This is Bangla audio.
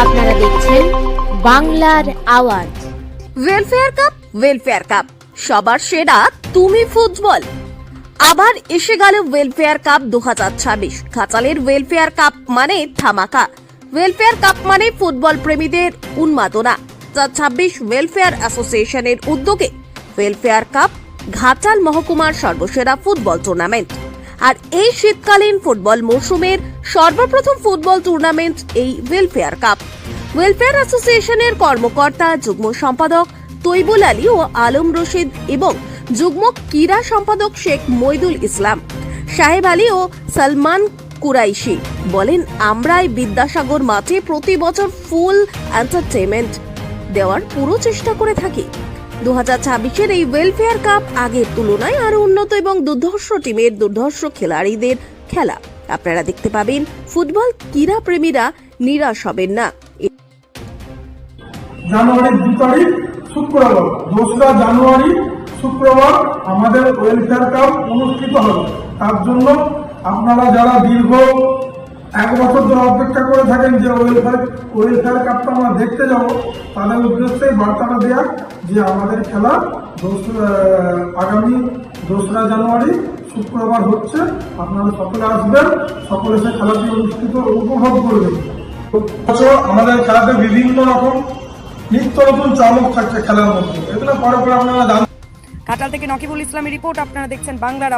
আপনারা দেখছেন বাংলার আওয়াজ। ওয়েলফেয়ার কাপ সবার সেরা তুমি ফুটবল। আবার এসে গেল ওয়েলফেয়ার কাপ 2026। ঘাটালের ওয়েলফেয়ার কাপ মানে ধামাকা। ওয়েলফেয়ার কাপ মানে ফুটবল প্রেমীদের উন্মাদনা। 2026 ওয়েলফেয়ার অ্যাসোসিয়েশনের উদ্যোগে ওয়েলফেয়ার কাপ ঘাটাল মহকুমার সর্বসেরা ফুটবল টুর্নামেন্ট। আর এই শীতকালীন ফুটবল মৌসুমের সর্বপ্রথম ফুটবল টুর্নামেন্ট এই ওয়েলফেয়ার কাপ। ওয়েলফেয়ার অ্যাসোসিয়েশনের কর্মকর্তা যুগ্ম সম্পাদক তৈবুল আলী ও আলম রশিদ এবং যুগ্ম ক্রীড়া সম্পাদক শেখ মইদুল ইসলাম, সাহেব আলী ও সালমান কুরাইশি বলেন, আমরাই বিদ্যাসাগর মাঠে প্রতি বছর ফুল এন্টারটেইনমেন্ট দেওয়ার পুরো চেষ্টা করে থাকি। 2026-এর এই ওয়েলফেয়ার কাপ আগের তুলনায় আরো উন্নত এবং দুর্ধর্ষ টিমের দুর্ধর্ষ খেলোয়াড়দের খেলা। আপনারা দেখতে পাবেন। ফুটবল ক্রীড়া প্রেমীরা নিরাশ হবেন না। জানুয়ারির 2 তারিখ শুক্রবার, 2রা জানুয়ারি শুক্রবার আমাদের ওয়েলফেয়ার কাপ অনুষ্ঠিত হবে। তার জন্য আপনারা যারা দীর্ঘ 1 বছর ধরে অপেক্ষা করে থাকেন যে ওয়েলফেয়ার কাপটা আমরা দেখতে যাব, তাদের উদ্দেশ্যে বার্তাটা দেওয়া যে আমাদের খেলা আগামী 2রা জানুয়ারি শুক্রবার হচ্ছে। আপনারা সকলে আসবেন, সকলে সে খেলাটি অনুষ্ঠিত উপভোগ করবেন। আমাদের খেলাতে বিভিন্ন রকম নিত্য নতুন চমক থাকছে খেলার মধ্যে, এগুলো পরে আপনারা জানবেন। ঘাটাল থেকে নকিবুল ইসলামের রিপোর্ট। আপনারা দেখছেন বাংলার